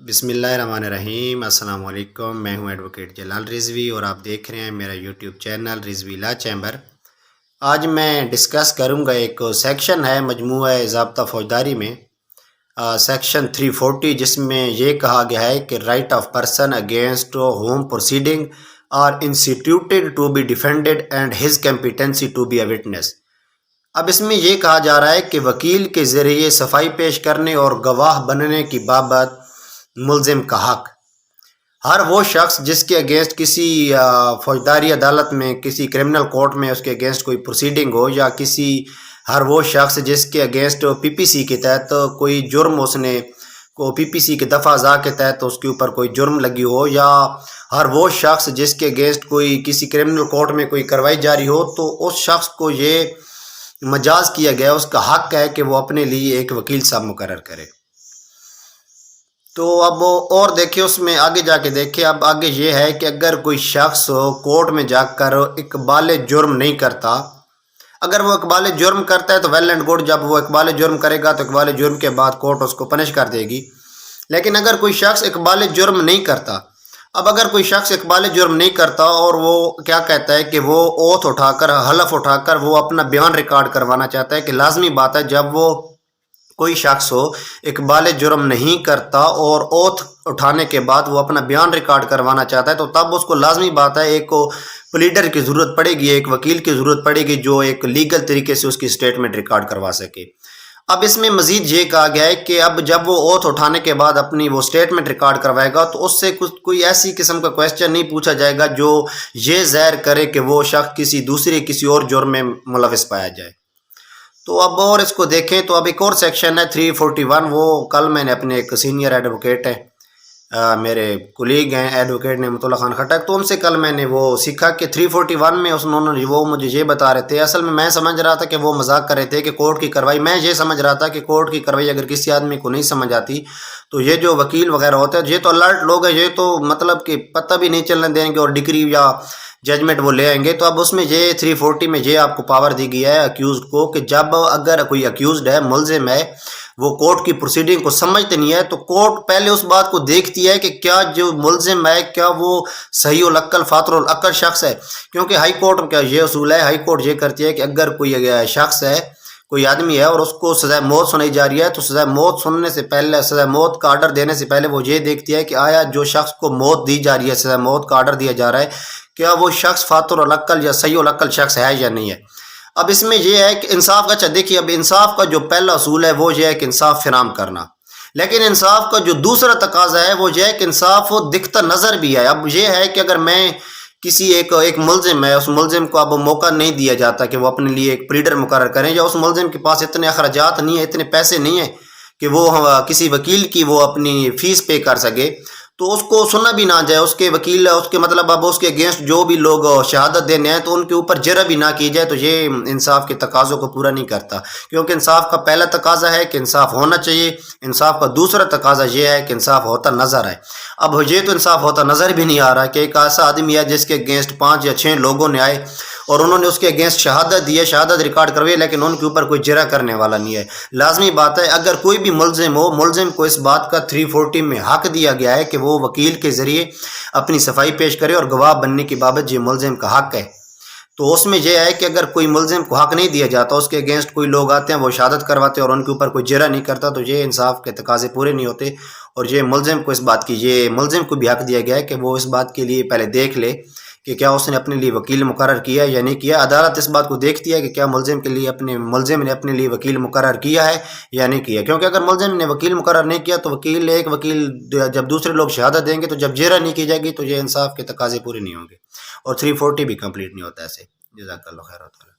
بسم اللہ الرحمن الرحیم۔ السلام علیکم، میں ہوں ایڈوکیٹ جلال رضوی اور آپ دیکھ رہے ہیں میرا یوٹیوب چینل رضوی لا چیمبر۔ آج میں ڈسکس کروں گا، ایک سیکشن ہے مجموعہ ضابطہ فوجداری میں، سیکشن 340، جس میں یہ کہا گیا ہے کہ right of person against whom proceeding are instituted to be defended and his competency to be a witness. اب اس میں یہ کہا جا رہا ہے کہ وکیل کے ذریعے صفائی پیش کرنے اور گواہ بننے کی بابت ملزم کا حق۔ ہر وہ شخص جس کے اگینسٹ کسی فوجداری عدالت میں، کسی کرمنل کورٹ میں اس کے اگینسٹ کوئی پروسیڈنگ ہو، یا ہر وہ شخص جس کے اگینسٹ پی پی سی کے تحت کوئی جرم، اس نے کو پی پی سی کے دفعہ ازا کے تحت اس کے اوپر کوئی جرم لگی ہو، یا ہر وہ شخص جس کے اگینسٹ کوئی کسی کرمنل کورٹ میں کوئی کارروائی جاری ہو، تو اس شخص کو یہ مجاز کیا گیا، اس کا حق ہے کہ وہ اپنے لیے ایک وکیل صاحب مقرر کرے۔ تو اب اور دیکھیں، اس میں آگے جا کے دیکھیں، اب آگے یہ ہے کہ اگر کوئی شخص کورٹ میں جا کر اقبال جرم نہیں کرتا، اگر وہ اقبال جرم کرتا ہے تو ویل اینڈ گڈ، جب وہ اقبال جرم کرے گا تو اقبال جرم کے بعد کورٹ اس کو پنش کر دے گی۔ لیکن اگر کوئی شخص اقبال جرم نہیں کرتا، اب اگر کوئی شخص اقبال جرم نہیں کرتا اور وہ کیا کہتا ہے کہ وہ اوتھ اٹھا کر، حلف اٹھا کر وہ اپنا بیان ریکارڈ کروانا چاہتا ہے، کہ لازمی بات ہے جب وہ کوئی شخص ہو اقبال جرم نہیں کرتا اور اوتھ اٹھانے کے بعد وہ اپنا بیان ریکارڈ کروانا چاہتا ہے، تو تب اس کو لازمی بات ہے ایک پلیڈر کی ضرورت پڑے گی، ایک وکیل کی ضرورت پڑے گی جو ایک لیگل طریقے سے اس کی سٹیٹمنٹ ریکارڈ کروا سکے۔ اب اس میں مزید یہ کہا گیا ہے کہ اب جب وہ اوتھ اٹھانے کے بعد اپنی وہ سٹیٹمنٹ ریکارڈ کروائے گا تو اس سے کوئی ایسی قسم کا کویسچن نہیں پوچھا جائے گا جو یہ ظاہر کرے کہ وہ شخص کسی اور جرم میں ملوث پایا جائے۔ تو اب اور اس کو دیکھیں تو اب ایک اور سیکشن ہے 341، وہ کل میں نے اپنے ایک سینئر ایڈوکیٹ ہیں، میرے کولیگ ہیں ایڈوکیٹ نعمت اللہ خان خٹک، تو ان سے کل میں نے وہ سیکھا کہ 341 میں انہوں نے وہ مجھے یہ بتا رہے تھے، اصل میں سمجھ رہا تھا کہ وہ مذاق کر رہے تھے کہ کورٹ کی کارروائی، میں یہ سمجھ رہا تھا کہ کورٹ کی کارروائی اگر کسی آدمی کو نہیں سمجھ آتی تو یہ جو وکیل وغیرہ ہوتے ہیں یہ تو الرٹ لوگ ہیں، یہ تو مطلب کہ پتہ بھی نہیں چلنے دیں گے اور ڈگری یا ججمنٹ وہ لے آئیں گے۔ تو اب اس میں یہ 340 میں یہ آپ کو پاور دی گئی ہے اکیوزڈ کو، کہ جب اگر کوئی اکیوزڈ ہے، ملزم ہے، وہ کورٹ کی پروسیڈنگ کو سمجھتے نہیں ہے تو کورٹ پہلے اس بات کو دیکھتی ہے کہ کیا جو ملزم ہے کیا وہ صحیح العقل فاطر العقل شخص ہے، کیونکہ ہائی کورٹ کا یہ اصول ہے، ہائی کورٹ یہ کرتی ہے کہ اگر کوئی شخص ہے، کوئی آدمی ہے اور اس کو سزائے موت سنائی جا رہی ہے، تو سزائے موت سننے سے پہلے، سزائے موت کا آرڈر دینے سے پہلے وہ یہ دیکھتی ہے کہ آیا جو شخص کو موت دی جا رہی ہے، سزائے موت کا آرڈر دیا جا رہا ہے، کیا وہ شخص فاطر العقل یا صحیح العقل شخص ہے یا نہیں ہے۔ اب اس میں یہ ہے کہ انصاف کا، اچھا دیکھیے، اب انصاف کا جو پہلا اصول ہے وہ یہ ہے کہ انصاف فراہم کرنا، لیکن انصاف کا جو دوسرا تقاضا ہے وہ یہ ہے کہ انصاف دکھتا نظر بھی ہے۔ اب یہ ہے کہ اگر میں کسی ایک ملزم ہے، اس ملزم کو اب موقع نہیں دیا جاتا کہ وہ اپنے لیے ایک پلیڈر مقرر کریں، یا اس ملزم کے پاس اتنے اخراجات نہیں ہیں، اتنے پیسے نہیں ہیں کہ وہ کسی وکیل کی وہ اپنی فیس پے کر سکے، تو اس کو سننا بھی نہ جائے، اس کے وکیل، اس کے مطلب اب اس کے اگینسٹ جو بھی لوگ شہادت دینے ہیں تو ان کے اوپر جرح بھی نہ کی جائے، تو یہ انصاف کے تقاضوں کو پورا نہیں کرتا، کیونکہ انصاف کا پہلا تقاضا ہے کہ انصاف ہونا چاہیے، انصاف کا دوسرا تقاضا یہ ہے کہ انصاف ہوتا نظر آئے۔ اب یہ تو انصاف ہوتا نظر بھی نہیں آ رہا کہ ایک ایسا آدمی ہے جس کے اگینسٹ 5 یا 6 لوگوں نے آئے اور انہوں نے اس کے اگینسٹ شہادت دی ہے، شہادت ریکارڈ کروئی، لیکن ان کے اوپر کوئی جرح کرنے والا نہیں ہے۔ لازمی بات ہے اگر کوئی بھی ملزم ہو، ملزم کو اس بات کا 340 میں حق دیا گیا ہے کہ وہ وکیل کے ذریعے اپنی صفائی پیش کرے اور گواہ بننے کی بابت یہ ملزم کا حق ہے۔ تو اس میں یہ ہے کہ اگر کوئی ملزم کو حق نہیں دیا جاتا، اس کے اگینسٹ کوئی لوگ آتے ہیں وہ شہادت کرواتے اور ان کے اوپر کوئی جرح نہیں کرتا، تو یہ انصاف کے تقاضے پورے نہیں ہوتے، اور یہ ملزم کو اس بات کی، یہ ملزم کو بھی حق دیا گیا ہے کہ وہ اس بات کے لیے پہلے دیکھ لے کہ کیا اس نے اپنے لیے وکیل مقرر کیا یا نہیں کیا۔ عدالت اس بات کو دیکھتی ہے کہ کیا ملزم نے اپنے لیے وکیل مقرر کیا ہے یا نہیں کیا، کیونکہ اگر ملزم نے وکیل مقرر نہیں کیا تو ایک وکیل جب دوسرے لوگ شہادت دیں گے تو جب جرح نہیں کی جائے گی تو یہ انصاف کے تقاضے پورے نہیں ہوں گے، اور 340 بھی کمپلیٹ نہیں ہوتا ایسے۔ جزاک اللہ خیر۔